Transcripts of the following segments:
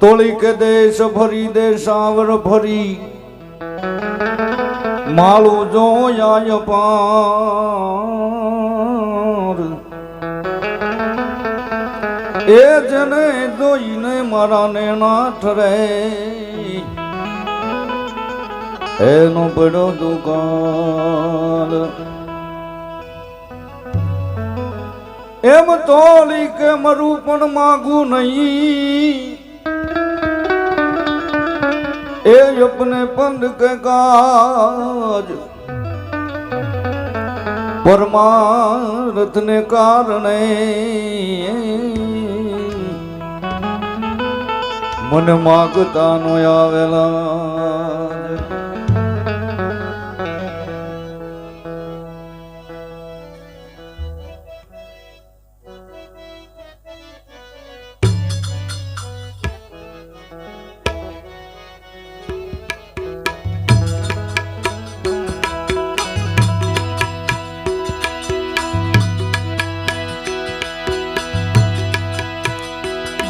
તોળી કે દેશ ભરી દેશાવર ભરી માળું જોયા પાર એ જને જોઈને મારા નેણા ઠરે એનો પડો દુકાળ એમ તોલી કે મરું પણ માગું નહીં એ अपने पंड के काज परमार्थ ने कारणे मन मागता नो आवेला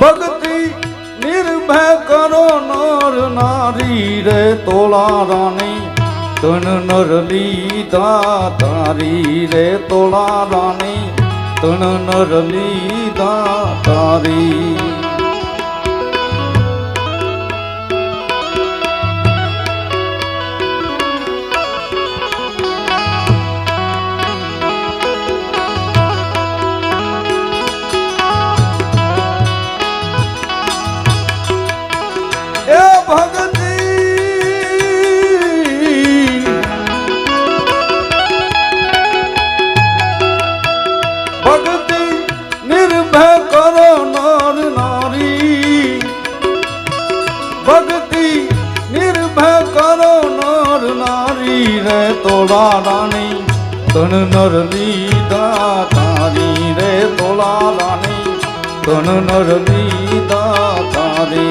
भक्ति निर्भय करो नर नारी रे तोला रानी तन नर लीधा तारी रे तोला रानी तन नर लीधा तारी तोला रानी तन नर लीधा तारी रे तोला रानी तन नर लीधा तारी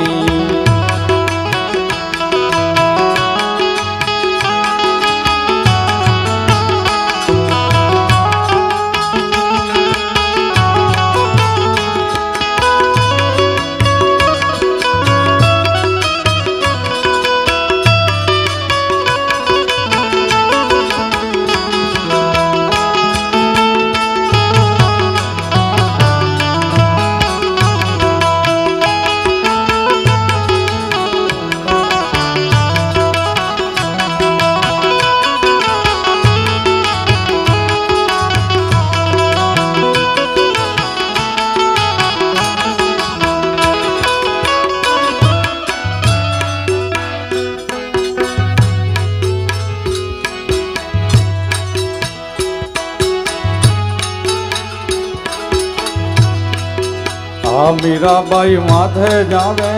मीराबाई माथे जावे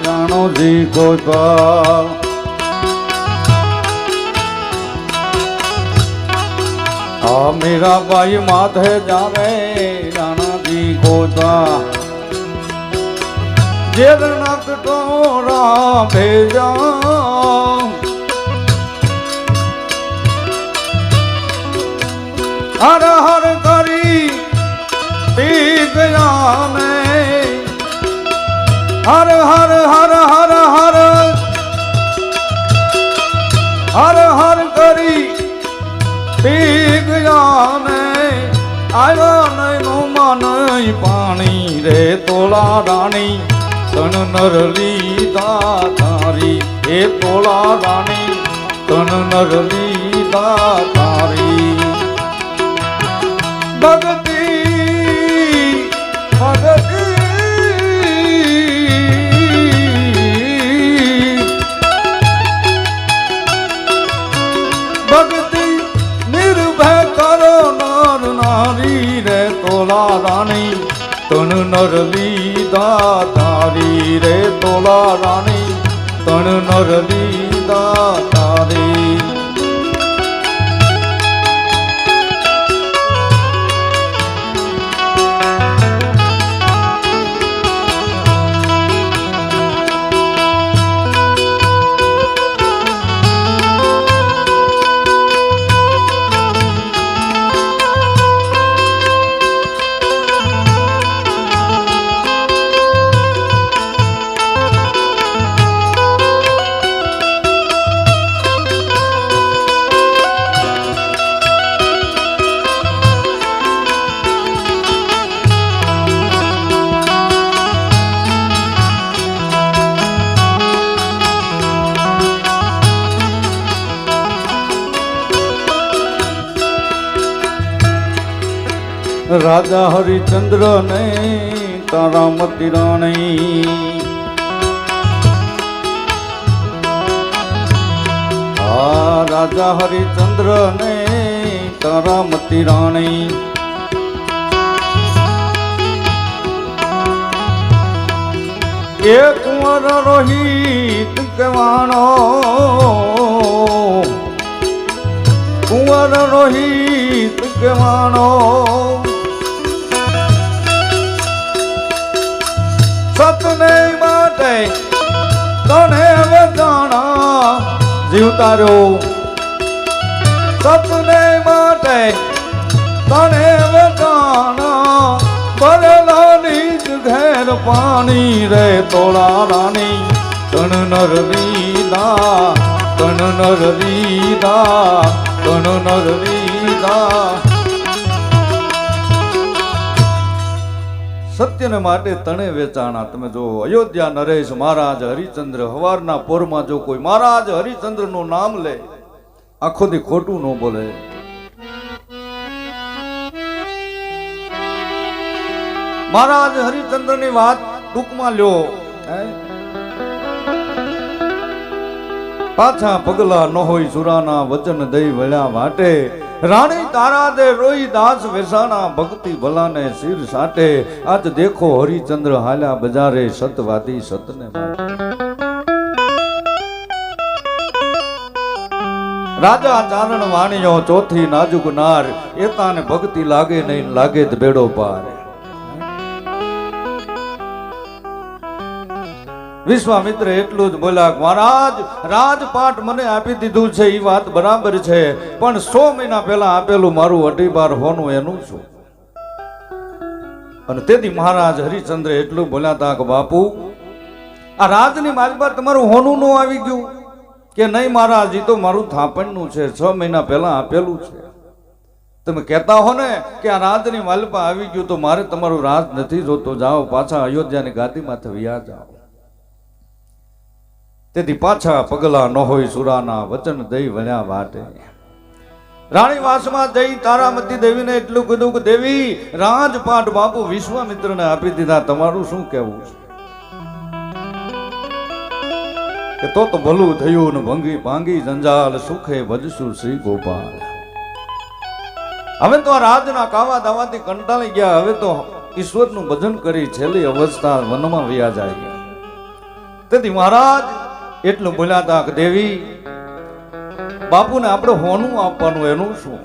राणो जी को मीराबाई माथे जावे राणा जी को जेर नक टोरा भेजा हर हर करी पी गया में हर हर हर हर हर हर हर करी पी गया में आयो नहीं मन पानी रे तोला रानी तन नर लीधा तारी हे तोला रानी तन नर लीधा तारी भगती भगती भक्ति निर्भय करो नर नारी रे तोला रानी तन नर लीधा तारी रे तोला रानी तन नर लीधा तारी રાજા હરિચંદ્ર ને તારામતી રાણી રાજા હરિચંદ્ર ને તારામતી રાણી એ કુંવર રોહિત કહેવાનો કુંવર રોહિત કહેવાનો સતને માટે તને વજાણા જીવ તાર્યો સતને માટે તને વજાણા ભરેલાની જ ઘેર પાણી રે તોળા રાણી તણ નર લીધા તણ નર લીધા તણ નર લીધા સત્યને માટે તણે વેચાણા. તમે જો અયોધ્યા નરેશ મહારાજ હરિચંદ્ર હવારના પોરમાં જો કોઈ મહારાજ હરિચંદ્ર નું નામ લે આખો દી ખોટું ન બોલે. મહારાજ હરિચંદ્ર ની વાત ટૂંકમાં લ્યો. પાછા પગલા ન હોય સુરાના વચન દઈ વળ્યા વાટે રાણી તારા દે રોઈ દાસ વેસાણા ભક્તિ ભલાને શિર સાટે આજ દેખો હરિચંદ્ર હાલ્યા બજારે સતવાદી સતને રાજા ચારણ વાણીઓ ચોથી નાજુક નાર એતાને ભક્તિ લાગે નહીં લાગે તો બેડો પાર. વિશ્વામિત્ર એટલું જ બોલ્યા મહારાજ રાજપાટ મને આપી દીધું છે એ વાત બરાબર છે પણ 100 મહિના પહેલા આપેલું મારું 2.5 બાર હોનું એનું શું. અને તેથી મહારાજ હરિચંદ્ર એટલું બોલ્યા હતા કે બાપુ આ રાજની માલમાં તમારું હોનું નો આવી ગયું કે નહીં મહારાજ એ તો મારું થાપણનું છે 6 મહિના પહેલા આપેલું છે. તમે કહેતા હો ને કે આ રાજની માલમાં આવી ગયું તો મારે તમારું રાજ નથી જોતો જાઓ પાછા અયોધ્યાની ગાદીમાંથી વ્યા જાઓ. તેથી પાછા પગલા ન હોય સુરાના વચન દઈ વળ્યા વાટે રાણી વાસમાં જઈ તારામતી દેવીને એટલું કીધું કે દેવી રાજપાટ બાપુ વિશ્વામિત્રને આપી દીધા તમારું શું કહેવું છે કે તો ભલું થયું ને ભંગી ભાંગી જંજાલ સુખે ભજશું શ્રી ગોપાલ. હવે તો આ રાજના કાવા દાવાથી કંટાળી ગયા. હવે તો ઈશ્વરનું ભજન કરી છેલ્લી અવસ્થા વનમાં વ્યા જાય. તેથી મહારાજ એટલું બોલ્યા હતા કે દેવી બાપુને આપણે હોનું આપવાનું એનું શું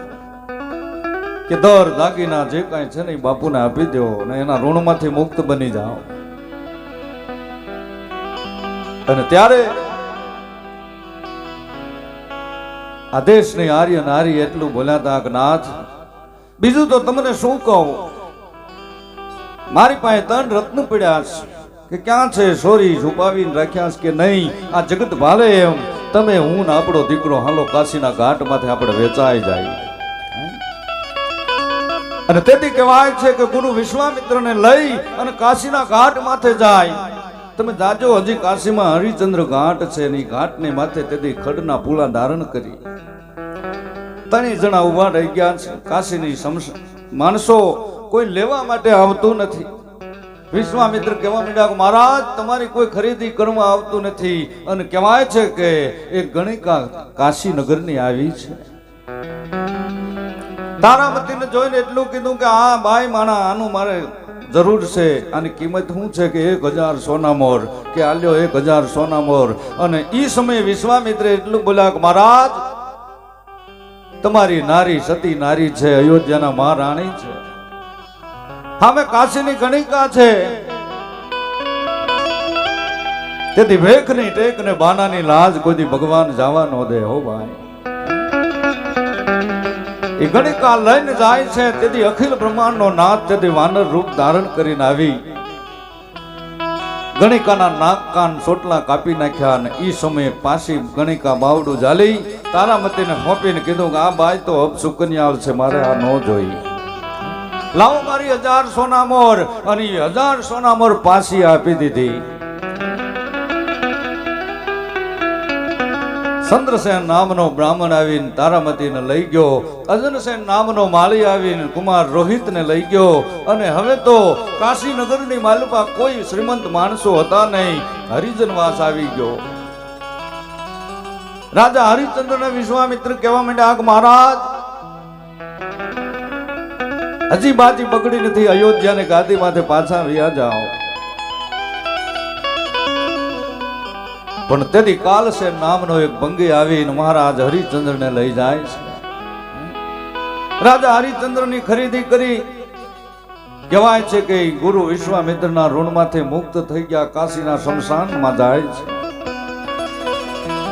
કે દર દાગીના જે કાંઈ છે ને એ બાપુને આપી દો ને એના ઋણમાંથી મુક્ત બની જાઓ. અને ત્યારે આ દેશની આર્ય નારી એટલું બોલ્યા હતા કે નાથ બીજું તો તમને શું કહું મારી પાસે 3 રત્ન પડ્યા છે કે ક્યાં છે સોરી છુપાવીને રાખ્યા કે નહીં આ જગત ભાલે એમ તમે હું ને આપણો દીકરો હાલો કાશીના ઘાટ માંથી આપણે વેચાઈ જાય. અને તેથી કહેવાય છે કે ગુરુ વિશ્વામિત્રને લઈ અને કાશીના ઘાટ માથે જાય. તમે જાજો હજી કાશીમાં હરિચંદ્ર ઘાટ છે ની ઘાટની માથે તેથી ખડના પૂળા ધારણ કરી 3 જણા ઉભા રહી ગયા છે. કાશીની માણસો કોઈ લેવા માટે આવતું નથી. વિશ્વામિત્ર કહેવા માંડ્યા કે મહારાજ તમારી કોઈ ખરીદી કરવા આવતું નથી. અને કહેવાય છે કે એક ગણિકા કાશી નગરની આવી છે. તારામતીને જોઈને એટલું કીધું કે આ બાઈ માણા આનું મારે જરૂર છે. આની કિંમત શું છે કે 1000 સોના મોર કે આલ્યો 1000 સોના મોર. અને ઈ સમયે વિશ્વામિત્ર એટલું બોલ્યા કે મહારાજ તમારી નારી સતી નારી છે અયોધ્યાના મહારાણી છે અમે કાશીની ગણિકા છે. તેથી ભેખની ટેક ને બાનાની લાજ કોઈ ભગવાન જવા ન દે હો ભાઈ. એ ગણિકા લઈને જાય છે. તેથી અખિલ બ્રહ્માંડનો નાથ તેથી વાનર રૂપ ધારણ કરીને આવી ગણિકાના નાક કાન સોટલા કાપી નાખ્યા. અને ઈ સમયે પાછી ગણિકા બાવડું ઝાલી તારામતીને સોંપીને કીધું કે આ બાઈ તો અપસુકન્યાળ છે મારે આ ન જોઈ. લાવો મારી 1000 સોના મોર. અને 1000 સોના મોર પાછી આપી દીધી. ચંદ્રસેન નામનો બ્રાહ્મણ આવીને તારામતીને લઈ ગયો, અજનસેન નામનો માળી આવીને કુમાર રોહિતને લઈ ગયો, અને હવે તો કાશીનગરની માલપા કોઈ શ્રીમંત માણસો હતા નહીં, હરિજનવાસ આવી ગયો. રાજા હરિશ્ચંદ્રને વિશ્વામિત્ર કહેવા માંડ્યા કે મહારાજ, હજી બાજી પકડી નથી, અયોધ્યાને ગાદી માથે પાછા વ્યા જાઓ. પણ તેથી કાલસેન નામનો એક ભંગી આવીને મહારાજ હરિશ્ચંદ્રને લઈ જાય છે. રાજા હરિશ્ચંદ્રની ખરીદી કરી. કહેવાય છે કે ગુરુ વિશ્વામિત્રના ઋણમાંથી મુક્ત થઈ ગયા, કાશીના શમશાનમાં જાય છે.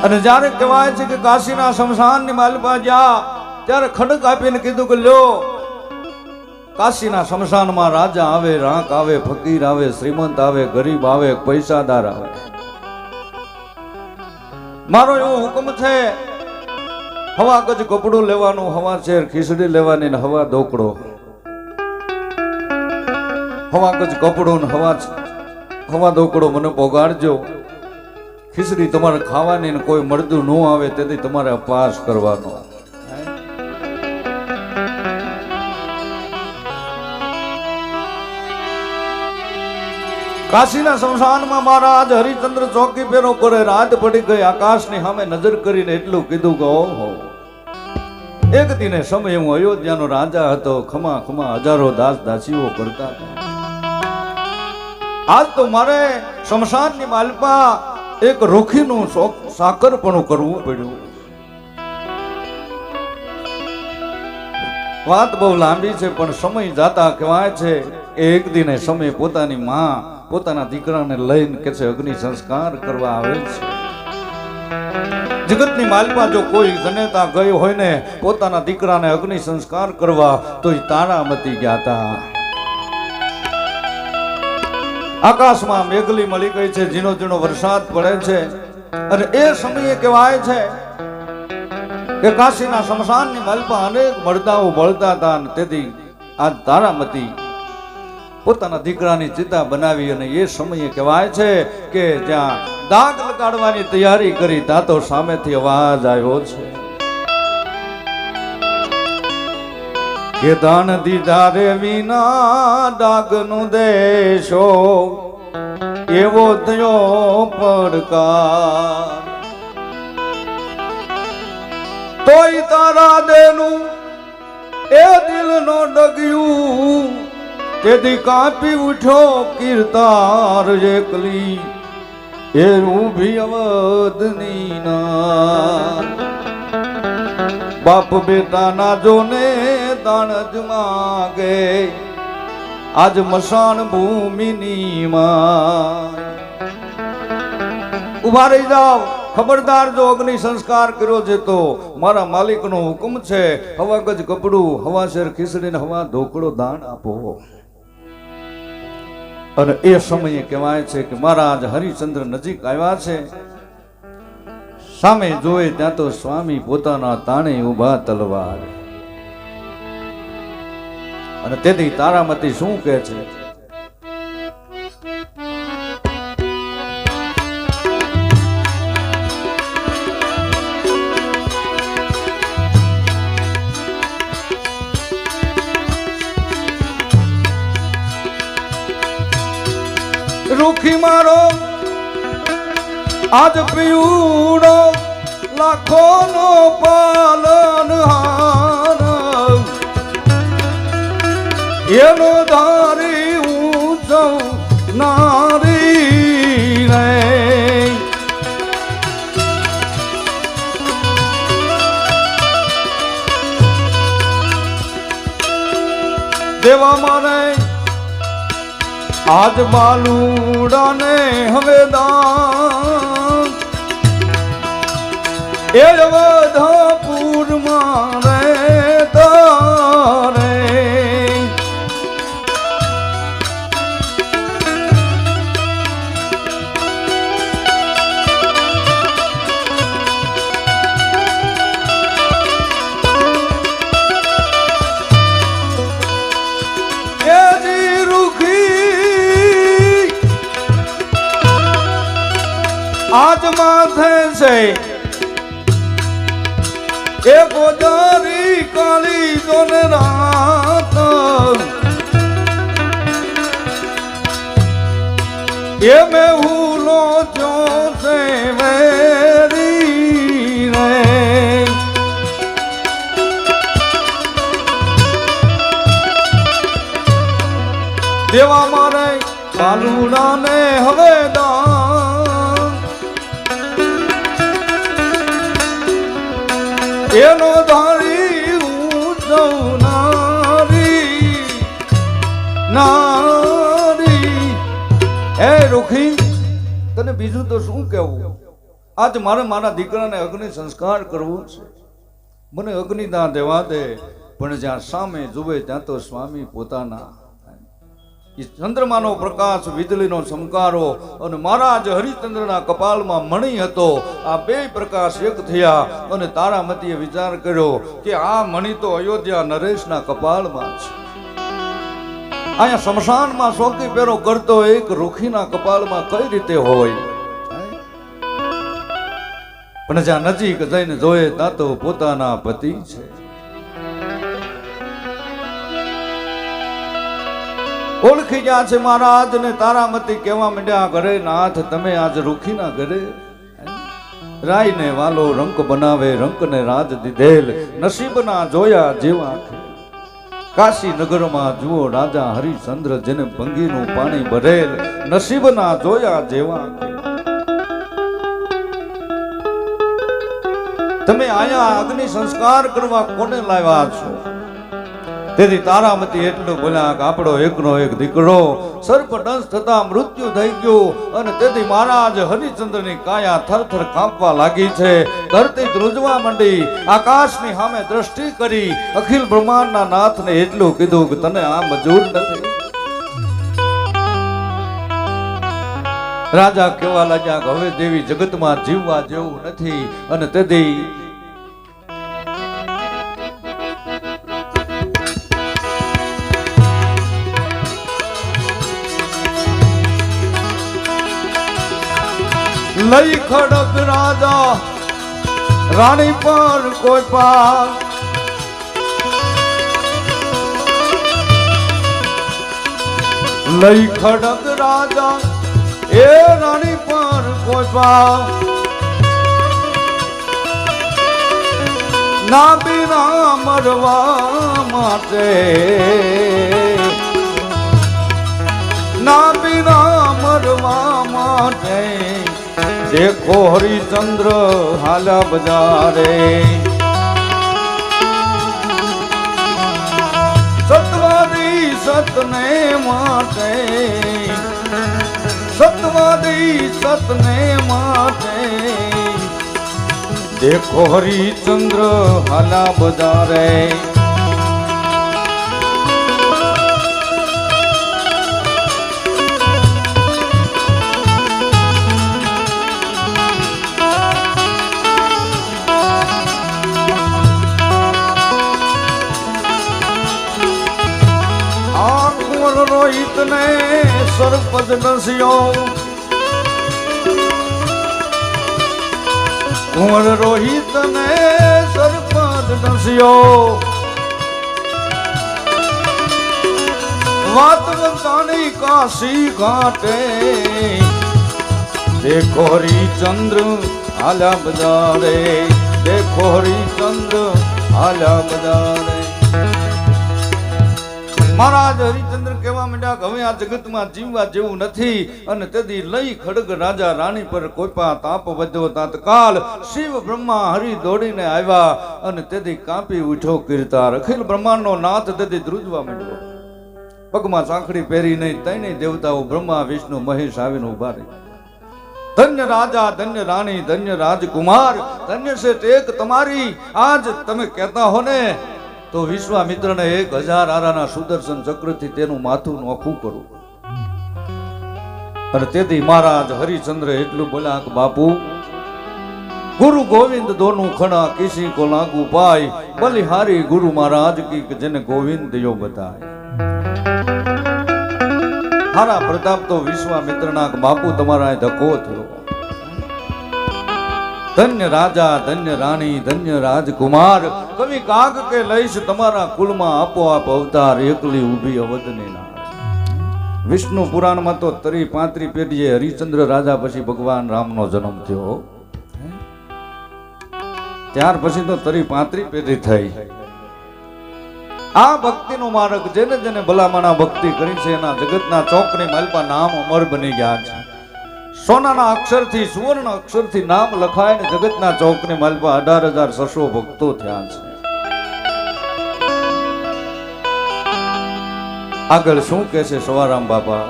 અને જ્યારે કહેવાય છે કે કાશીના શમશાનની માલપા ગયા ત્યારે ખડક આપીને કીધું કે લ્યો, કાશીના શમશાનમાં રાજા આવે, રાંક આવે, ફકીર આવે, શ્રીમંત આવે, ગરીબ આવે, પૈસાદાર આવે. મારો એવો હુકમ છે, હવા ગજ કપડું લેવાનું, હવા શેર ખીચડી લેવાની, હવા ઢોકળો. હવા ગજ કપડું ને હવા ઢોકળો મને પોગાડજો. ખીચડી તમારે ખાવાની ને કોઈ મળતું ન આવે તેથી તમારે અપવાસ કરવાનો. કાશીના શમશાનમાં મહારાજ હરિશ્ચંદ્ર ચોકી પેરો કરે. રાત પડી ગઈ, આકાશની સામે નજર કરીને એટલું કીધું કે ઓહો, એક દિને સમય હું અયોધ્યાનો રાજા હતો, ખમા ખમા હજારો દાસ દાસીઓ કરતા હતા. આજ તો મારે શમશાનની માલપા એક રોખીનું સાકરપણું કરવું પડ્યું. વાત બહુ લાંબી છે, પણ સમય જાતા કહેવાય છે એક દિને સમય પોતાની માં પોતાના દીકરાને લઈને કે છે અગ્નિ સંસ્કાર કરવા આવે છે. જગતની માલપા જો કોઈ જનેતા ગયો હોય ને પોતાના દીકરાને અગ્નિ સંસ્કાર કરવા, તો એ તારામતી ગયા હતા. આકાશમાં મેઘલી મળી ગઈ છે, ઝીણો ઝીણો વરસાદ પડે છે, અને એ સમયે કહેવાય છે કે કાશીના શમશાનની માલપા અનેક મળદાઓ બળતા હતા. તેથી આ તારામતી પોતાના દીકરાની ચિતા બનાવી, અને એ સમયે કહેવાય છે કે જ્યાં દાગ લગાડવાની તૈયારી કરી ત્યાં તો સામેથી અવાજ આવ્યો છે કે દાન દીધા રે વિના ડાગનું દેશો, એવો થયો પડકાર. તોય તારા દેનું એ દિલ નો ડગ્યું, તેથી કાપી ઉઠ્યો કીર્તાર એકલી, એ ઊભી અવધની ના. બાપ બેટા ના જોને દાણ જ માગે, આજ મશાન ભૂમિની માં. ઉભા રહી જાઓ, ખબરદાર, જો અગ્નિ સંસ્કાર કર્યો છે તો મારા માલિકનો હુકમ છે, હવા ગજ કપડું, હવા શેર ખીચડી ને હવા ઢોકળો દાન આપો. અને એ સમયે કહેવાય છે કે મહારાજ હરિશ્ચંદ્ર નજીક આવ્યા છે. સામે જોયે ત્યાં તો સ્વામી પોતાના તાણે ઉભા તલવાર. અને તેથી તારામતી શું કહે છે? રૂખી મારો આજ પીયુડો લાખો નો પાલનહાર, એનો ધારી હું નારી રે. દેવા મારે આજ બાલુડાને હવે દાન, એ અવધપુરમાં રે તારે. આજ માથે છે એ ગોજારી કાળી જોન રાત એ મેં હુલો જો સે વેરી રે દેવા મારે કાલુડા ને હવે દાન એનો ધારી ઉજવનારી નારી એ રૂખી તને બીજું તો શું કહેવું આજ મારે મારા દીકરાને અગ્નિ સંસ્કાર કરવો છે મને અગ્નિદાન દેવા દે પણ જ્યાં સામે જુએ ત્યાં તો સ્વામી પોતાના ચંદ્રમાનો પ્રકાશ વીજળીનો ચમકારો અને મહારાજ હરિચંદ્રના કપાળમાં મણી હતો આ બે પ્રકાશ એક થયા અને તારામતીએ વિચાર કર્યો કે આ મણી તો અયોધ્યા નરેશના કપાળમાં છે અહીંયા સ્મશાનમાં શોકી પેરો કરતો એક રૂખીના કપાળમાં કઈ રીતે હોય પણ જ્યાં નજીક જઈને જોયે ત્યાં તો પોતાના પતિ છે ઓળખી ગયા છે મહારાજ ને તારામતી કહેવા માંડ્યા ઘરે નાથ તમે આજ રૂખીના ઘરે રાય ને વાલો રંક બનાવે રંક ને રાજ દીધેલ નસીબના જોયા જેવા કાશી નગરમાં જુઓ રાજા હરિચંદ્ર જેને ભંગીનું પાણી ભરેલ નસીબના જોયા જેવા તમે આયા અગ્નિ સંસ્કાર કરવા કોને લાવ્યા છો તેથી તારામતી એટલું બોલ્યા કે આપણો એકનો એક દીકરો સર્પદંશ થતા મૃત્યુ થઈ ગયું અને તેથી મહારાજ હરિચંદ્રની કાયા થરથર કાંપવા લાગી છે ધરતી ધ્રુજવા માંડી આકાશની સામે દ્રષ્ટિ કરી અખિલ બ્રહ્માંડના નાથને એટલું કીધું કે તને આ મજૂર નથી રાજા કહેવા લાગ્યા કે હવે દેવી જગતમાં જીવવા જેવું નથી અને તેથી લઈ ખડક રાજા રાણી પર કોઈ પાર લઈ ખડક રાજા એ રાણી પર કોઈ પાર ના બિના મરવા માટે ના બિના મરવા માટે देखो हरिचंद्र हाला बजारे सतवादी सतने माटे सतवादी सतने माटे देखो हरिचंद्र हाला बजारे रोहित ने सरपद नसियो कुंवर रोहित ने सरपद नसियो वात बतानी काशी घाटे देखो हरिचंद्र आला बजारे देखो हरिचंद्र आला बजारे મહારાજ હરિચંદ્ર કહેવા માંડ્યા કે હવે આ જગતમાં જીવવા જેવું નથી અને તેથી લઈ ખડગ રાજા રાણી પર કોઈપા તાપ વધ્યો તાત્કાલ શિવ બ્રહ્મા હરિ દોડીને આવ્યા અને તેથી કાપી ઉઠ્યો કીર્તાર અખિલ બ્રહ્માંડનો નાથ તેથી ધ્રુજવા માંડ્યો પગમાં સાંકડી પહેરી નહીં ત્રણેય દેવતાઓ બ્રહ્મા વિષ્ણુ મહેશ આવીને ઉભા રહી ધન્ય રાજા ધન્ય રાણી ધન્ય રાજકુમાર ધન્ય છે ટેક તમારી આજ તમે કહેતા હો ને તો વિશ્વામિત્રને 1000 આરાના સુદર્શન ચક્રથી તેનું માથું નોખું કરું અને તેથી મહારાજ હરિચંદ્ર એટલું બોલ્યા કે બાપુ गुरु गोविंद दोनों खड़ा किसी को लागू पाए बलिहारी गुरु महाराज की जन गोविंद यो बताए। हारा प्रताप तो विश्वामित्र ना बापू तमारा धक्को थयो ધન્ય રાજા ધન્ય રાણી ધન્ય રાજકુમાર કવિ કાગ કે લઈશ તમારા કુલમાં આપોઆપ અવતાર એકલી ઊભી અવધની નાળ. વિષ્ણુ પુરાણમાં તો 35 પેઢીએ હરિચંદ્ર રાજા પછી ભગવાન રામનો જન્મ થયો. ત્યાર પછી તો 35 પેઢી થઈ. આ ભક્તિનો માર્ગ જેને જેને ભલામણા ભક્તિ કરી છે એના જગતના ચોકની માલપા નામ અમર બની ગયા છે. સોનાના અક્ષરથી સુવર્ણ અક્ષરથી નામ લખાય ને જગતના ચોકની માલપા 18,600 ભક્તો થયા છે. આગળ શું કહે છે સવારામ બાપા?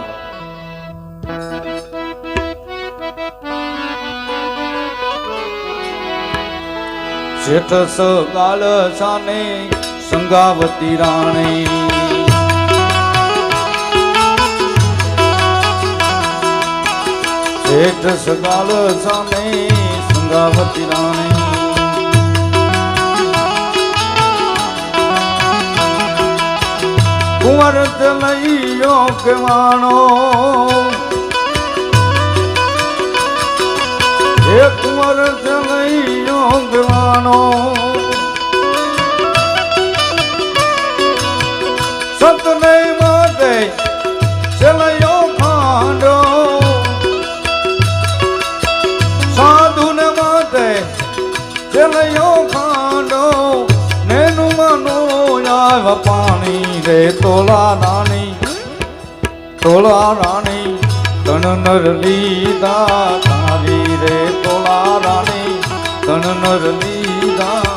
શેઠ સગાળ સાને સંગાવતી રાણી શેઠ સગાળ સાને સંગાવતી રાણી કુંવર ચલૈયો કેવાણો હે કુંવર ચલૈયો કેવાણો સતને માટે ચલૈયો ખાંડો સાધુને માટે ચલૈયો ખાંડો નેનું મનો આવ પાણી રે તોલા રાણી તન નર લીધા તારી રે તોલા રાણી તન નર લીધા.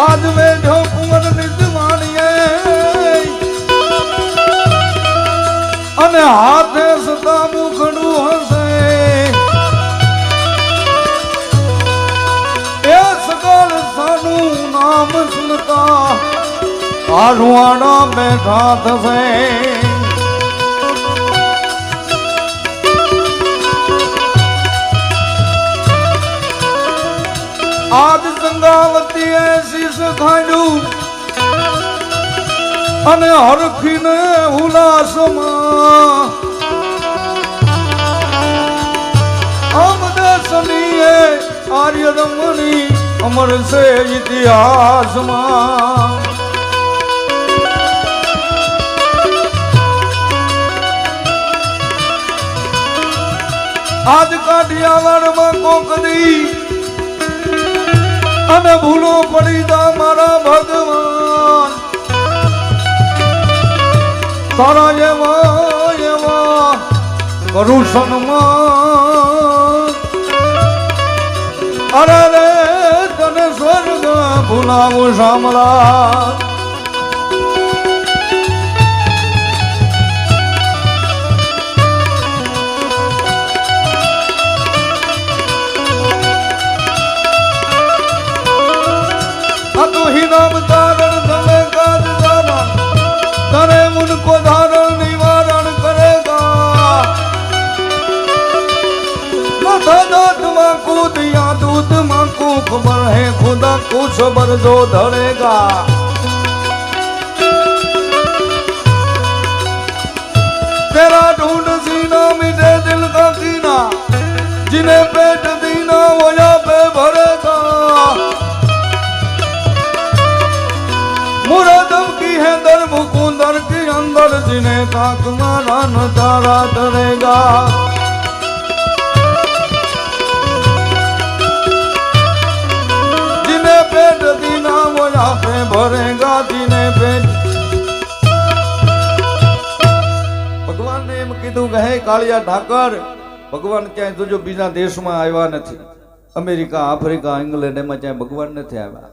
આજ બેઠો કુંવર નિજવાણીએ અને હાથે સદા મુખડું હશે એ સગળ સાનું નામ સુનતા આરુવાડા બેઠા થશે. આજ સંગાવતીએ શીશ ખાડ્યું અને હરખીને હુલાસમાં અમદેશનીએ આર્ય રમણી અમર છે ઇતિહાસમાં. આજ કાઠિયાવાડમાં કોકડી અને ભૂલો પડી જા મારા ભગવાન તારા એવા કરું સન્માન. અરે રે તને સ્વર્ગ ભૂલાવું સાંભળા. तो ही नाम धारण धने काज धारण करे उनको धारण निवारण करेगा. दात माँ को दिया दूध माँ को खबर है खुदा को खबर जो धरेगा. तेरा ढूंढ सीना मिटे दिल का कीना जिन्हें पेट दीना वो यहाँ पे भरेगा. मुरादम की है दर मुकुंदर की अंदर जिन्हें ताक मारा नजारा डरेगा. जिन्हें पेट दीना वो यहाँ पे भरेगा. जिन्हें पेट भगवान ने एम कीधुं કે હે કાળિયા ઠાકર ભગવાન ક્યાંય જોજો બીજા દેશમાં આવ્યા નથી. અમેરિકા આફ્રિકા ઇંગ્લેન્ડ એમાં ક્યાંય ભગવાન નથી આવ્યા.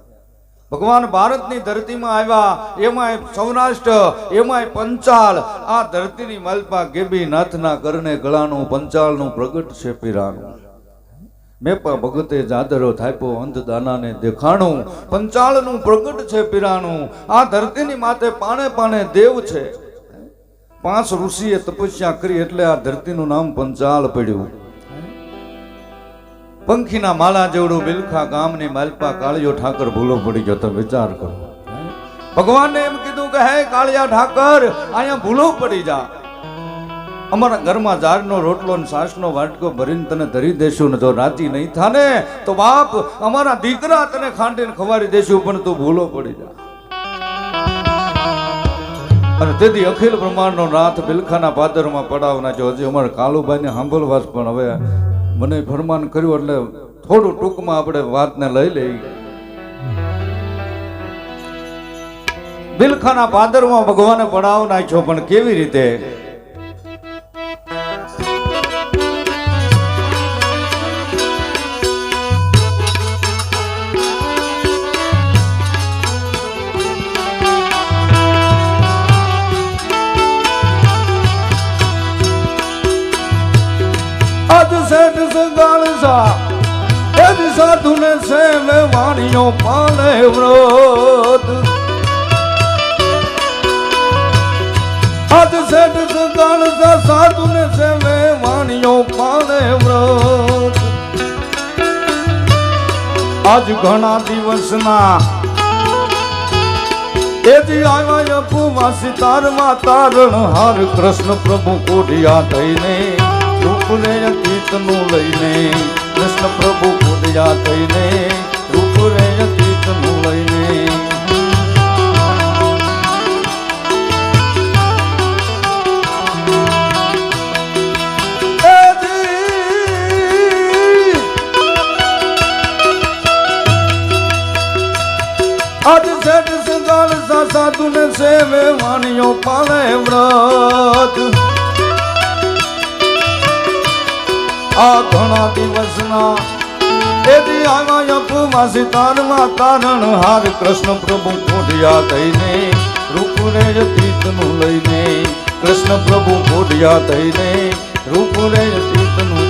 ભગવાન ભારતની ધરતીમાં આવ્યા. એમાંય સૌરાષ્ટ્ર એમાંય પંચાલ આ ધરતીની માલપા ગેબી નાથના કરને ગળાનું પંચાલનું પ્રગટ છે પીરાનું. મેપા ભગતે જાદરો થાપ્યો અંધ દાનાને દેખાણું. પંચાળનું પ્રગટ છે પીરાનું. આ ધરતીની માથે પાણે પાણે દેવ છે. 5 ઋષિએ તપસ્યા કરી એટલે આ ધરતીનું નામ પંચાળ પડ્યું. પંખીના માલા જેવડું બિલખા ગામની માલપા કાળિયો ઠાકર ભૂલો પડી ગયો. તો વિચાર કરો, ભગવાનને એમ કીધું કે હે કાળિયા ઠાકર અહીંયા ભૂલો પડી જા, અમારા ઘરમાં ઝાડનો રોટલો ને છાશનો વાટકો ભરીને તને ધરી દેશું ને જો રાજી નહીં થાને તો બાપ અમારા દીકરા તને ખાંડીને ખવારી દેશું, પણ તું ભૂલો પડી જા. અને તેથી અખિલ બ્રહ્માંડનો નાથ બિલખાના પાદરમાં પડાવ નાખ્યો. હજી અમારે કાલુભાઈને સાંભળવાસ, પણ હવે મને ફરમાન કર્યું એટલે થોડું ટૂંકમાં આપણે વાતને લઈ લઈ. બિલખાના પાદરમાં ભગવાને પડાવ નાખ્યો, પણ કેવી રીતે? સાધુ ને સેવે વાણીઓ પાલે વ્રત, આજ સેઠ સગાળ સાધુ ને સેવે વાણીઓ પાલે વ્રત. આજ ઘણા દિવસના એથી આવ્યા ઉપવાસી તારમાં તારણ હાર કૃષ્ણ પ્રભુ કોઢિયા થઈને રૂપને અતીતનું લઈને, કૃષ્ણ પ્રભુ કોઢિયા થઈને રૂપને અતીતનું લઈને. આજ સેઠ સગાળ સાધુ ને સેવે વાણીઓ પાલે વ્રત. આ ઘણા દિવસના એથી આવ્યા ઉપવાસી તારમાં તારણ હાર કૃષ્ણ પ્રભુ કોઢિયા થઈને રૂપને અતીતનું લઈને, કૃષ્ણ પ્રભુ કોઢિયા થઈને રૂપને અતીતનું.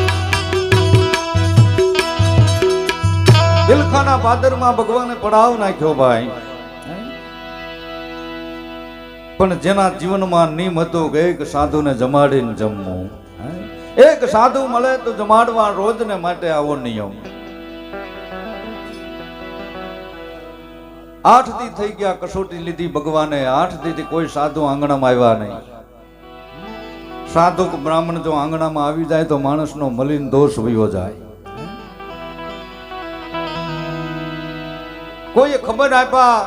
બિલખાના પાદરમાં ભગવાને પડાવ નાખ્યો ભાઈ, પણ જેના જીવનમાં નિયમ હતો કે એક સાધુને જમાડીને જમવું, એક સાધુ મળે તો જમાડવા રોજને માટે આવો નિયમ. 8 દી થઈ ગયા, કસોટી લીધી ભગવાને. 8 દી કોઈ સાધુ આંગણામાં આવ્યા નહીં. સાધુ બ્રાહ્મણ જો આંગણામાં આવી જાય તો માણસનો મલિન દોષ વયો જાય. કોઈએ ખબર આપ્યા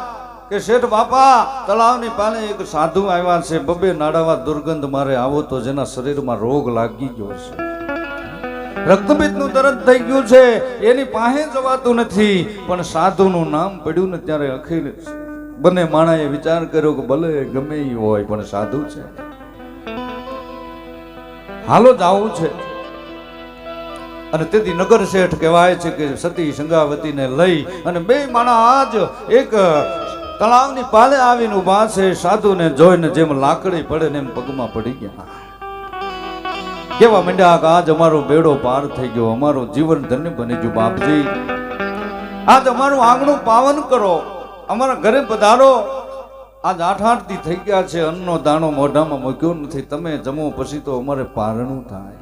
કે શેઠ બાપા તળાવની પાલે એક સાધુ આવ્યા છે, બબે નાડાવા દુર્ગંધ મારે, આવો તો જેના શરીરમાં રોગ લાગી ગયો છે, રક્તપિત્તનું દર્દ થઈ ગયું છે, એની પાસે જવાતું નથી. પણ સાધુનું નામ પડ્યું ને ત્યારે અખિલ બંને માણાએ વિચાર કર્યો કે ભલે ગમે એ હોય પણ સાધુ છે, હાલો જાવું છે. અને તેથી નગર શેઠ કહેવાય છે કે સતી સંગાવતીને લઈ અને બે માણા આજ એક તળાવની પાલે આવીને ઉભા છે. સાધુને જોઈને જેમ લાકડી પડે ને એમ પગમાં પડી ગયા. કેવા મંડ્યા કે આજ અમારો બેડો પાર થઈ ગયો, અમારું જીવન ધન્ય બની ગયું. બાપજી આજ અમારું આંગણું પાવન કરો, અમારા ઘરે પધારો. આજ 8 દી થઈ ગયા છે, અન્નનો દાણો મોઢામાં મૂક્યો નથી, તમે જમો પછી તો અમારે પારણું થાય.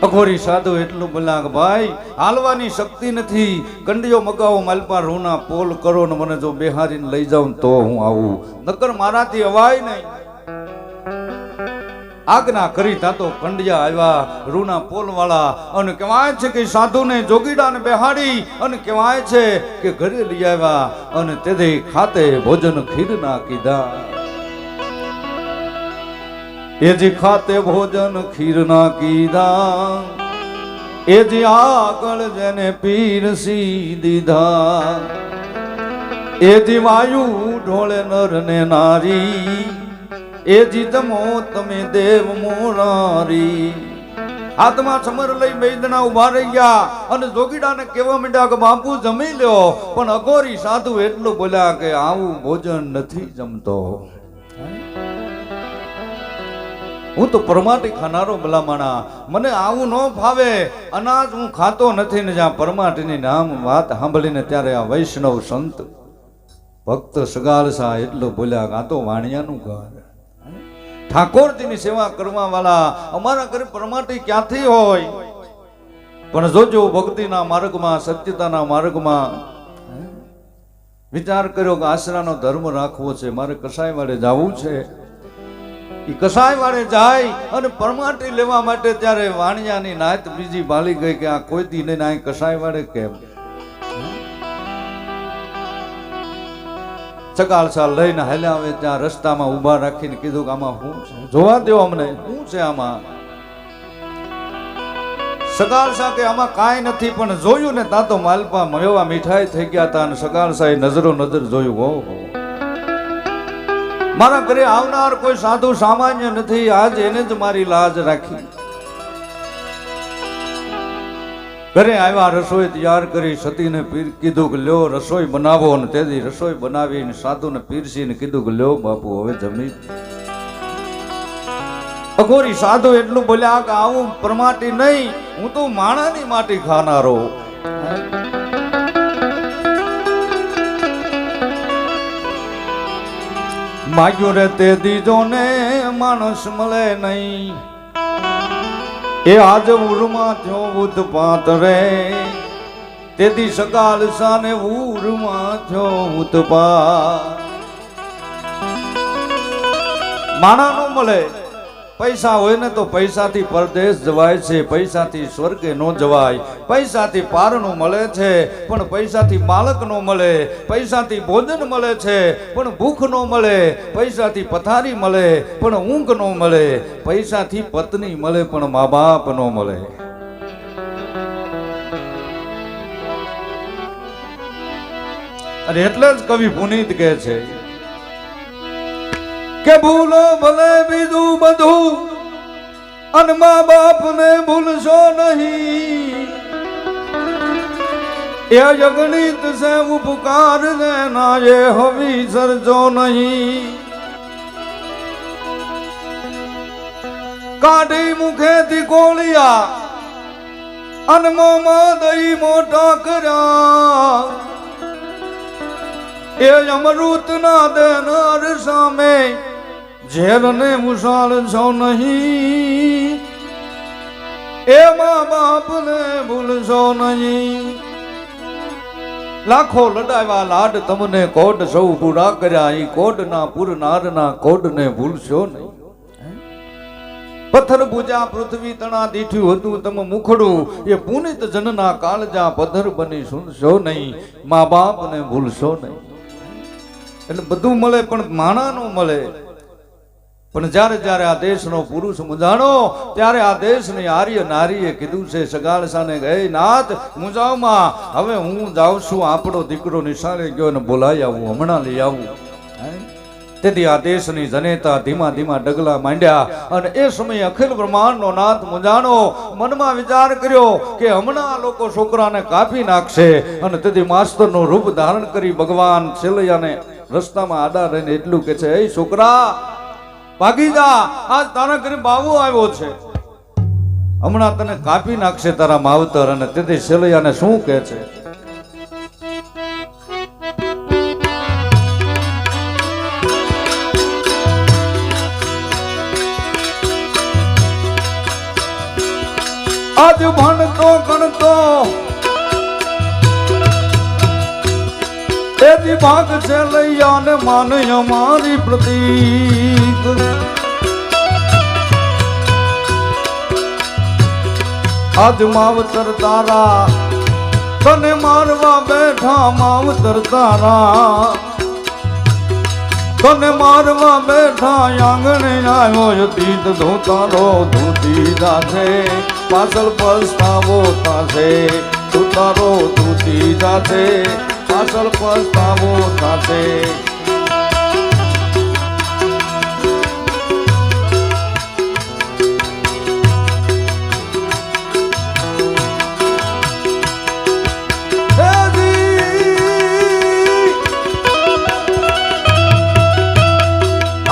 અઘોરી સાધુ એટલું બોલ્યા કે ભાઈ હાલવાની શક્તિ નથી, કંડિયો મગાવો, માલપા રૂના પોલ કરો ને મને જો બેહારીને લઈ જાઉં તો હું આવું, નકર મારાથી અવાય નહીં. આજ્ઞા કરી તાતો કંડિયા આવ્યા રૂના પોલ વાળા, અને કહેવાય છે કે સાધુને જોગીડાને બેહાડી અને કહેવાય છે કે ઘરે લઈ આવ્યા, અને તેથી ખાતે ભોજન ખીરના કીધા. એજી ખાતે ભોજન ખીરના કીધા, એજી આગળ જેને પીરસી દીધા, એજી વાયુ ઢોળે નર ને નારી, એજી જમો તમે દેવ મોરારી. હાથમાં સમર લઈ વૈદના ઉભા રહી ગયા અને જોગીડાને કહેવા માંડ્યા કે બાપુ જમી લ્યો. પણ અઘોરી સાધુ એટલું બોલ્યા કે આવું ભોજન નથી જમતો, હું તો પરમાટી ખાનારો ભલામણા, મને આવું ન ફાવે, અનાજ હું ખાતો નથી ને. જ્યાં પરમાટીની નામ વાત સાંભળીને ત્યારે આ વૈષ્ણવ સંત ભક્ત સગાળ શાહ એટલું બોલ્યા કે આ તો વાણિયાનું ઘર, ઠાકોરજીની સેવા કરવા વાળા અમારા ઘરે પરમાટી ક્યાંથી હોય? પણ જોજો ભક્તિના માર્ગમાં, સત્યતાના માર્ગમાં વિચાર કર્યો કે આશરાનો ધર્મ રાખવો છે, મારે કસાય વાળે જવું છે. એ કસાય વાળે જાય અને પરમાટી લેવા માટે ત્યારે વાણિયાની નાત બીજી બાળી ગઈ કે આ કોઈ દી ને આ કસાય વાળે કેમ? ચકાળસા લઈને હાલ્યા આવે ત્યાં રસ્તામાં ઊભા રાખીને કીધું કે આમાં શું છે, જોવા દો અમને, શું છે આમાં? સગાળસા કે આમાં કાંઈ નથી, પણ જોયું ને ત્યાં તો માલપા મેવા મીઠાઈ થઈ ગયા હતા અને સગાળસાએ નજરો નજર જોયું. હો મારા ઘરે આવનાર કોઈ સાધુ સામાન્ય નથી, આજ એને જ મારી લાજ રાખી. ઘરે આવ્યા, રસોઈ તૈયાર કરી, સતીને કીધું કે લ્યો રસોઈ બનાવો. અને તેથી રસોઈ બનાવીને સાધુને પીરસીને કીધું કે લ્યો બાપુ હવે જમી. અઘોરી સાધુ એટલું બોલ્યા કે આવું પરમાટી નહીં, હું તો માણાની માટી ખાનારો. માગ્યું રે તે દીધો ને માણસ મળે નહીં, એ આજ ઉરમાં થયો ઉત્પાત રે, તેથી સકાલ સાને ઉરમાં થયો ઉત્પાત. માણા નો મળે, પૈસા હોય ને તો પૈસાથી પરદેશ જવાય છે, પૈસાથી સ્વર્ગે નો જવાય, પૈસાથી પારણું મળે છે પણ પૈસાથી બાળક નો મળે, પૈસાથી ભોજન મળે છે પણ ભૂખ નો મળે, પૈસાથી પથારી મળે પણ ઊંઘ નો મળે, પૈસાથી પત્ની મળે પણ મા બાપ નો મળે. અને એટલે જ કવિ પુનિત કહે છે કે ભૂલો ભલે બીજું બધું અને મા બાપ ને ભૂલશો નહીં, એ અગણિત છે ઉપકાર ના એ હવી સરજો નહીં. કાઢી મુખેથી કોળિયા અને મોમાં દઈ મોટા કર્યા, એ અમૃત ના દેનાર સામે ઝેર ને મુસાળ છો નહીં, એ મા બાપ ને ભૂલશો નહીં. લાખો લડાવ્યા લાડ તમને કોડ સૌ પૂરા કર્યા, એ કોડ ના પૂરનાર ના કોડ ને ભૂલશો નહીં. પથ્થર પૂજા પૃથ્વી તણા દીઠ્યું હતું તમ મુખડું, એ પુનિત જનના કાળજા પથ્થર બની સુનશો નહીં, મા બાપ ને ભૂલશો નહીં. એટલે બધું મળે પણ માણા નો મળે. પણ જ્યારે જ્યારે આ દેશનો પુરુષ મુંજાણો ત્યારે આ દેશની આર્ય નારીએ કીધું છે સગાળસાને ગઈ નાથ મુંજાવમાં, હવે હું જાઉં છું, આપણો દીકરો નિશાળે ગયો ને બોલાઈ આવું, હમણાં લઈ આવું. તેથી આ દેશની જનેતા ધીમા ધીમા ડગલા માંડ્યા અને એ સમયે અખિલ બ્રહ્માંડનો નાથ મુંજાણો મનમાં વિચાર કર્યો કે હમણાં આ લોકો છોકરાને કાપી નાખશે. અને તેથી માસ્તરનું રૂપ ધારણ કરી ભગવાન છેલ્લૈયાને રસ્તામાં આડા રહીને એટલું કે છે, એ છોકરા ભાગી જા, આજ તારા ઘરે બાવો આવ્યો છે, હમણાં તને કાપી નાખશે તારા માવતર. અને તેથી છેલ્લૈયાને શું કહે છે, આજ ભણતો ગણતો તેથી ભાગ છે લૈયા ને માને અમારી પ્રતીક. આજ માવતર તારા તને મારવા બેઠા, માવતર તારા તને મારવા બેઠા, આંગણે આવ્યો તીત ધોતારો ધોતી જાશે, પાછળ પસ્તાવો થશે, ઉતારો ધોતી જાશે, પાછળ પસ્તાવો થશે.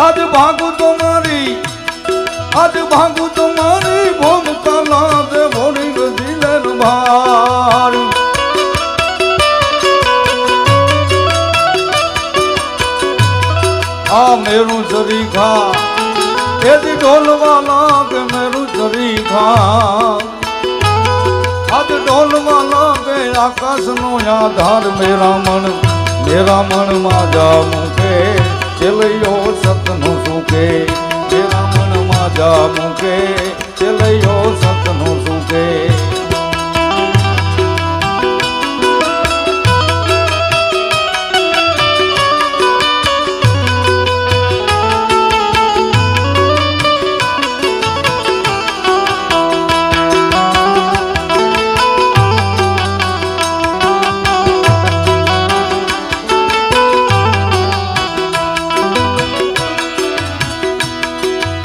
આજ ભાગું તો મારી, આજ ભાગું તો મારી, ભોગ કાલા દે ભોરી ગજીલર ભાર. આ મેરું સરીખા એ મીઠા આજ ઢોલમાં લાગે આકાશનો આધાર મેરા મન માં જા મુકે ચેલૈયો સતનો સુકે મેરા મન માં જા મુકે ચેલૈયો સતનો સુકે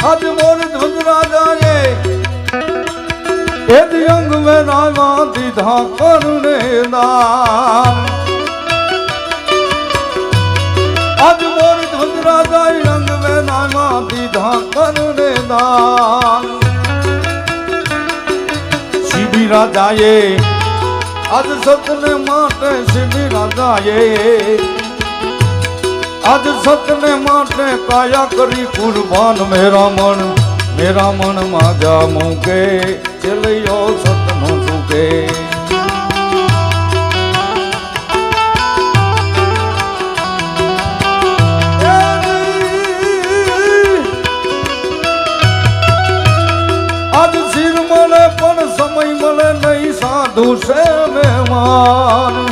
आज मोर ध्वज राजा ये अंग में रामा दीधा करने दान आज मोर ध्वज राजा अंग में रामा दीधा करने दान शिवी राजा ये आज सतने माटे शिवी राजा ये आज सतने माटे काया करी कुर्बान मेरा मन माजा मुके चलियो सतनो सुके आज सिर मले पण समय मले नहीं साधु से मेहमान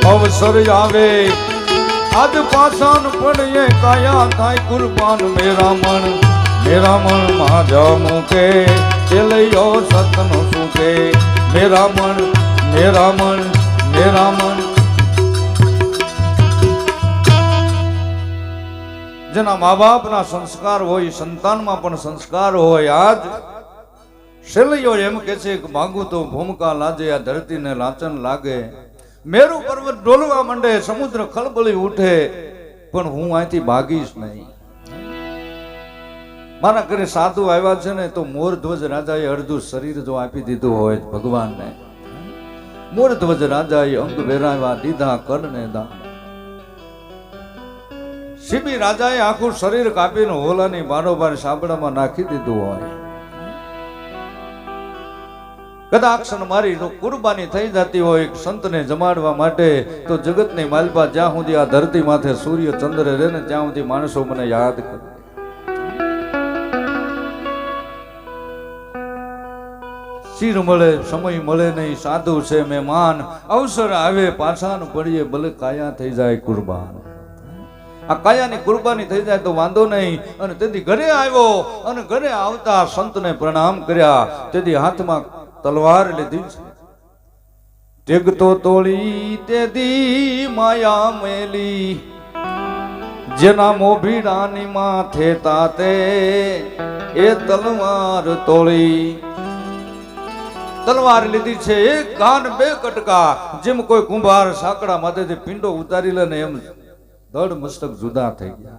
अवसर आवे आज पासान पड़े काया थाय कुर्बान मेरा मन माजा मुके चलियो सतनो सुके मेरा मन जेना माँ बाप ना संस्कार होय संतान में पण संस्कार होय आज शैलियो एम के छे के मांगू तो भूमिका लाजे आ धरती ने लाचन लागे मेरु पर्वत डोलवा मंडे समुद्र खलबली उठे पण हूँ आथी भागीश नहीं मारा घरे साधु आव्या छे ने तो मोर ध्वज राजाए अर्धु शरीर जो आपी दीधुं होय भगवान ने मोर ध्वज राजाए अंग वेरावा दीधा करने दान शिबी राजाए आखुं शरीर कापीने होलानी बारोबार साबड़ामां नाखी दीधुं होय कदाक्षण मारी जो कुर्बानी थई जाती हो एक संत ने जमाड़वा माटे तो जगत ने मालपा ज्यां सुधी आ धरती माथे सूर्य चंद्र रहे ने त्यां सुधी माणसो मने याद करे सिर मळे समय मळे नहीं साधु छे मेहमान अवसर आवे पाछान पड़िए भले काया थई जाए कुर्बान आ कायानी कुर्बानी थई जाए तो वांधो नहीं अने तेदी घरे आव्यो अने घरे आवता संत ने प्रणाम कर्या तेदी हाथमां तलवार लीधी तेग तो तोड़ी तेदी माया मेली जेना मोभीडानी माथे ताते ए तलवार तोड़ी तलवार लीधी छे एक कान बे कटका जेम कोई कुंभार साकड़ा माथे पिंडो उतारी ले ने एम धड़ मस्तक जुदा थई गया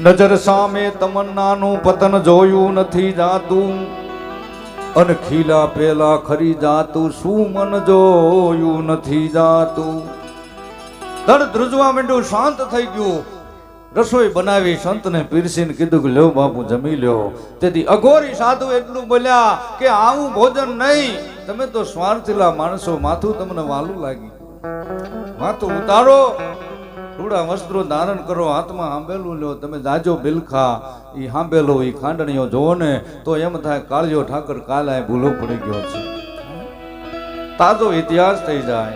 नजर सामे तमन्नानु पतन जोयु नथी जातुं अन खीला पेला खरी जातु शू मन जोयु नथी जातु धड़ द्रुजवा मेंडू शांत थई गयो रसोई बनावी संत ने पीरसीने कीधुं के लो बापू जमी लो तेथी अघोरी साधु एटલું बोल्या के आવું भोजन नहीं तमे तो स्वार्थीला माणसो माथुं तमने वालू लागी माथुं उतारो रूड़ा वस्त्रो धारण करो हाथ में हांबेलू लो तमे जाजो बिलखा ई हांबेलो ई खांडणियो जोवो ने तो एम थाय काळियो ठाकर कालाए भूलो पड़ी गयो छे ताजो इतिहास थई जाय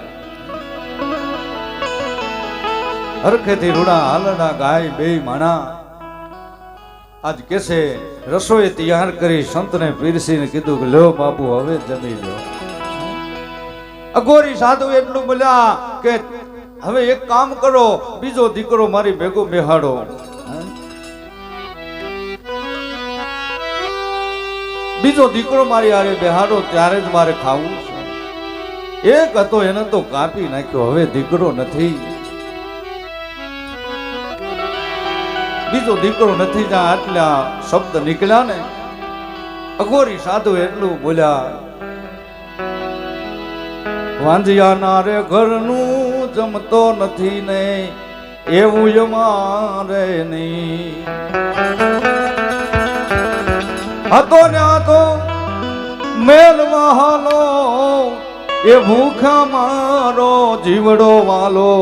हरखेथी रूड़ा हालड़ा गाय बे माणा आज केसे रसोई तैयार करी संत ने पीरसीने कीधुं के लो बापू हवे जमी लो अघोरी साधु एटલું बोल्या के હવે એક કામ કરો બીજો દીકરો મારી ભેગો બેહાડો બીજો દીકરો મારી હારે બેહાડો ત્યારે જ મારે ખાવું છે એક હતો એને તો કાપી નાખ્યો હવે દીકરો નથી બીજો દીકરો નથી જ્યાં આટલા શબ્દ નીકળ્યા ને અઘોરી સાધુ એટલું બોલ્યા વાંજિયા ના રે ઘરનું જમતો નથી ને એવું અમારે નહીં. હતો ને હતો મેલમાં હાલો એ ભૂખા મારો જીવડો વાલો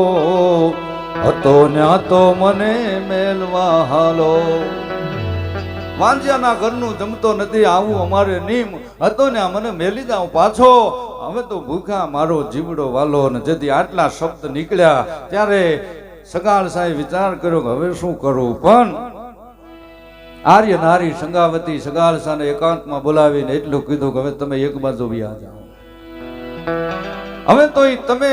હતો ને હતો મને મેલવા હાલો. વાંજિયાના ઘરનું જમતો નથી આવું અમારે નીમ હતો ને મને મેલી જાઉં પાછો હવે તો ભૂખા મારો જીવડો વાલો. ને જેથી આટલા શબ્દ નીકળ્યા ત્યારે સગાળ સાહેબ વિચાર કર્યો કે હવે શું કરવું. પણ આર્ય નારી સંગાવતી સગાળ સાને એકાંતમાં બોલાવીને એટલું કીધું કે હવે તમે એક બાજુ વ્યા જાઓ. હવે તો તમે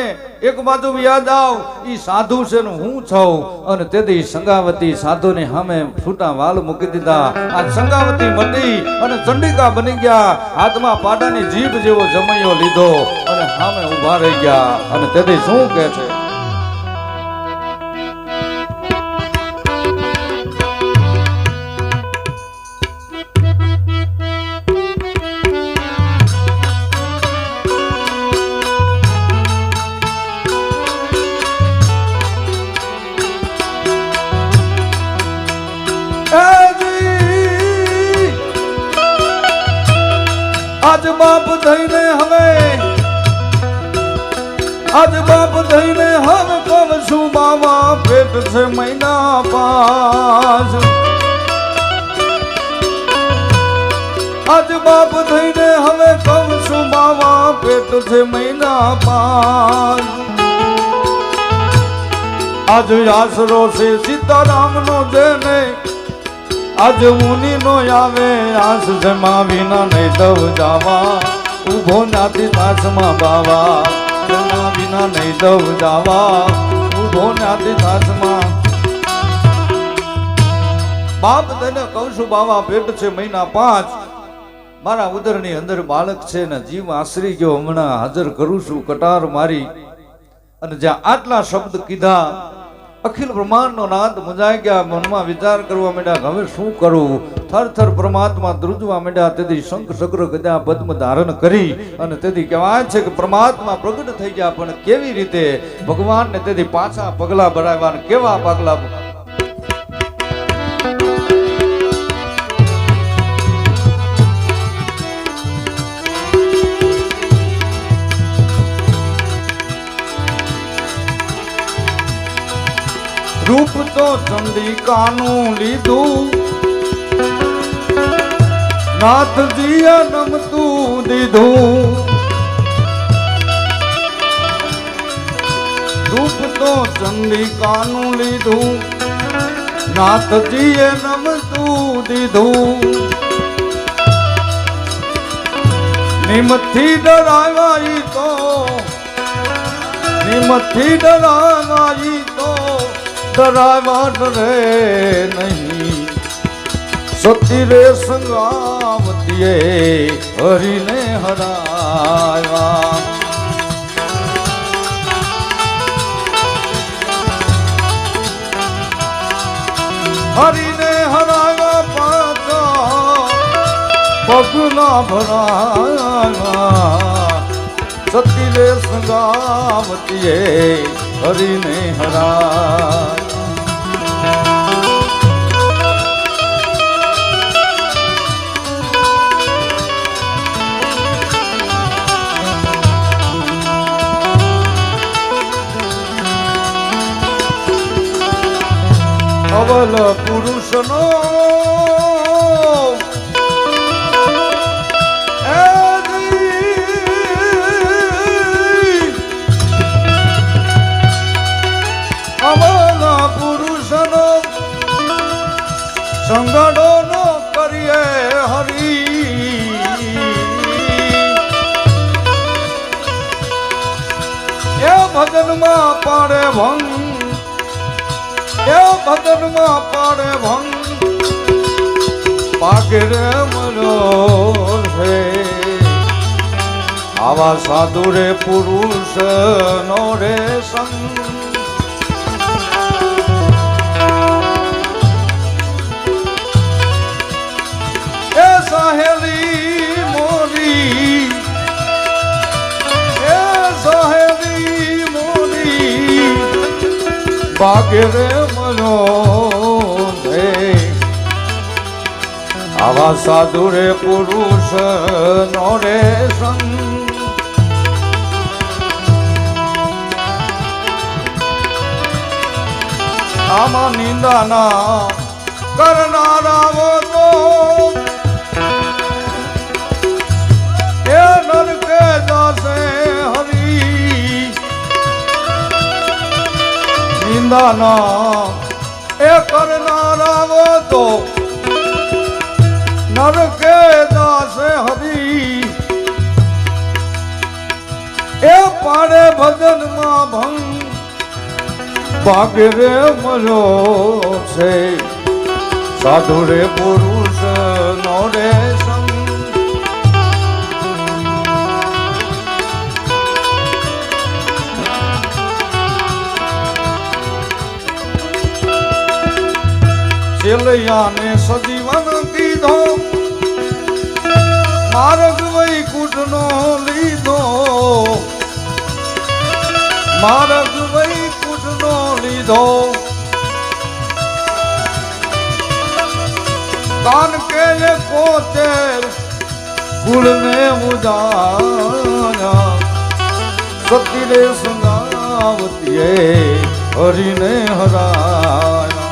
એક બાજુ વ્યા જાઓ. ઈ સાધુ છે ને હું છું. અને તેથી સંગાવતી સાધુની સામે છૂટા વાલ મૂકી દીધા. આ સંગાવતી મટી અને ચંડિકા બની ગયા. હાથમાં પાડાની જીભ જેવો જમૈયો લીધો અને સામે ઉભા રહી ગયા. અને તેથી શું કહે છે? આજ બાપ થઈને હવે આજ બાપ થઈને હવે કહું છું બાવા પેટ છે મહિના પાસ. આજ બાપ થઈને હવે કહું છું બાવા પેટ છે મહિના પાસ. આજ આશરો છે સીતારામ નો જેને આજ મુનિ નો આવે આસ જમાવી ના નહીં દવ જાવા. ઉભો નાથી તાસમાં બાવા જમાવી ના નહીં દવ જાવા. ઉભો નાથી તાસમાં બાપ તને કહું છું બાવા પેટ છે મહિના 5 મારા ઉદરની અંદર બાળક છે ને જીવ આશરી ગયો હમણાં હાજર કરું છું કટાર મારી. અને જ્યાં આટલા શબ્દ કીધા અખિલ બ્રહ્માંડનો નાદ મુંજાઈ ગયા. મનમાં વિચાર કરવા માંડ્યા હવે શું કરવું. થર થર પરમાત્મા ધ્રુજવા માંડ્યા. તેથી શંખ ચક્ર ગદા પદ્મ ધારણ કરી અને તેથી કહેવાય છે કે પરમાત્મા પ્રગટ થઈ ગયા. પણ કેવી રીતે ભગવાનને તેથી પાછા પગલા ભરાવ્યા. કેવા પગલા? રૂપ તો ચંડિકાનું લીધું નાથજીએ નમતું દીધું. રૂપ તો ચંડિકાનું લીધું નાથજીએ નમતું દીધું. નિમથી ડરાવાઈ તો નિમથી ડરાવાઈ તો ડરાવા ડરે નહીં. સતી રે સંગાવતીએ હરીને હરાવ્યા. હરીને હરાવ્યા પાછા પગલા ભરાવ્યા. સતી રે સંગાવતીએ હરીને હરાવ્યા. અવલ પુરુષનો અવલ પુરુષનો સંગડો નો કરીએ હરી. એ ભજનમાં પાડે ભંગ ભજનમાં પાડે ભંગ પાગરે મનો છે. આવા સાધુ રે પુરુષ નો રે સંગ. એ સહેલી મોરી એ સહેલી મોરી ભાગ્ય રે મનો રે આવા સાધુ રે પુરુષ નો રે સંગ આમાં નિંદાના કરનારાઓ તો એ નરકે જશે હરી નિંદાના એ કરનારાઓ તો નરકે જશે હરી એ પાડે ભજનમાં ભંગ ભાગ્ય રે મનો છે સાધુ રે પુરુષ નો રે સંગ છેલ્યાને સજીવન કીધો માર્ગ વૈકુંઠ નો લીધો માર્ગ વૈકુંઠ નો લીધો કાન કે કોતેર કુળ ને મુજાયા સતી રે સંગાવતીએ હરિને હરાયા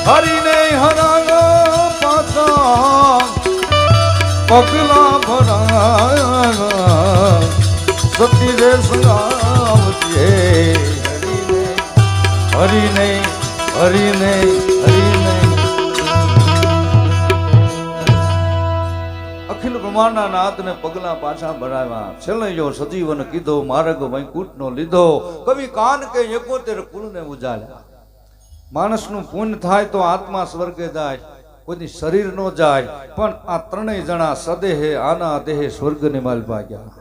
હરિને હરાયા પાછા પગલા ભરાયા સતી રે સંગાવતીએ હરિને હરિને હરિને અખિલ બ્રહ્માંડના નાથને પગલા પાછા ભરાવ્યા છેલ્લો સજીવન કીધો માર્ગ વૈકુંઠનો લીધો કવિ કાન કે 71 કુળને ઉજાડ્યા માણસનું પુણ્ય થાય તો આત્મા સ્વર્ગે જાય કોઈ શરીર નો જાય પણ આ ત્રણેય જણા સદેહે આના દેહે સ્વર્ગની માલ ભાગ્યા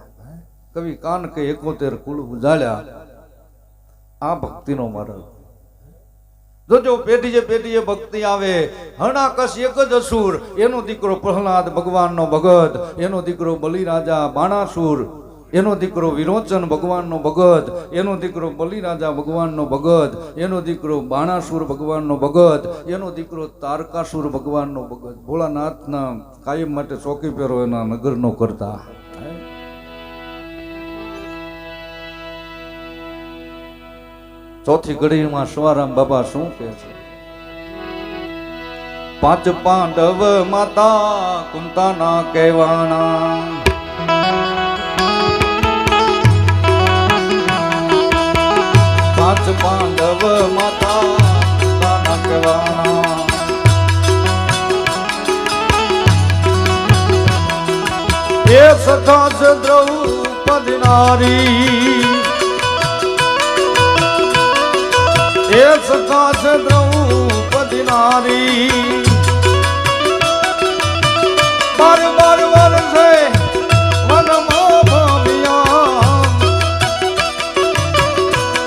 કવિ કાન કે 71 કુળ ઉજાડ્યા આ ભક્તિનો માર્ગ જોજો પેઢીએ પેઢીએ ભક્તિ આવે હરણાકશ એક જ અસુર એનો દીકરો પ્રહલાદ ભગવાનનો ભગત એનો દીકરો બલિરાજા બાણાસુર એનો દીકરો વિરોચન ભગવાનનો ભગત એનો દીકરો બલિરાજા ભગવાનનો ભગત એનો દીકરો બાણાસુર ભગવાનનો ભગત એનો દીકરો તારકાસુર ભગવાનનો ભગત ભોળાનાથના કાયમ માટે ચોકી પહેરો એના નગરનો કરતા ચોથી ઘડીમાં સવારામ બાબા શું કહે છે 5 પાંડવ માતા કુંતાના કહેવાના 5 પાંડવ માતા કુંતાના કહેવાના એ સખા છે દ્રૌપદી નારી એ સખા છે દ્રૌપદી નારી બાર બાર વર્ષે વનમાં ભમ્યા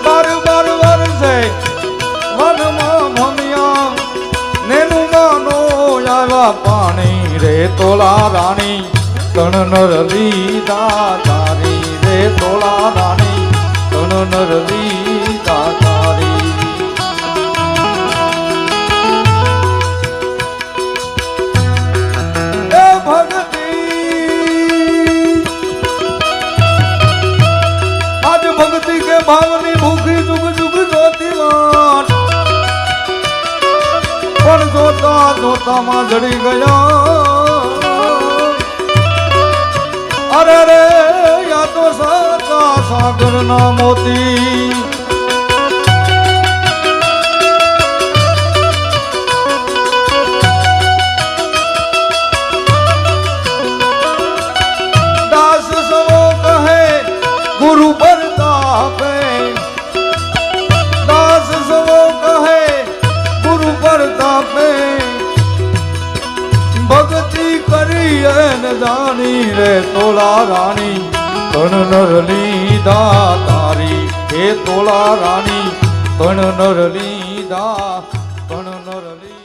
બાર બાર વર્ષે વનમાં ભમ્યા નેનું માનો આવ્યા પાણી રે તોલા રાણી તણ નર લીધા તારી રે તોલા રાણી તણ નર લીધા તારી ભાવની ભૂખી જુગ જુગ જોતી વાટ પણ જોતા જોતા માં જડી ગયા અરે રે યા તો સાચા સાગર ના મોતી દાસ સવો કહે ગુરુ પરતાપે ભક્તિ કરી એને જાણી રે તોલા રાણી તણ નર લીધા તારી હે તોલા રાણી તણ નર લીધા તણ નર લીધા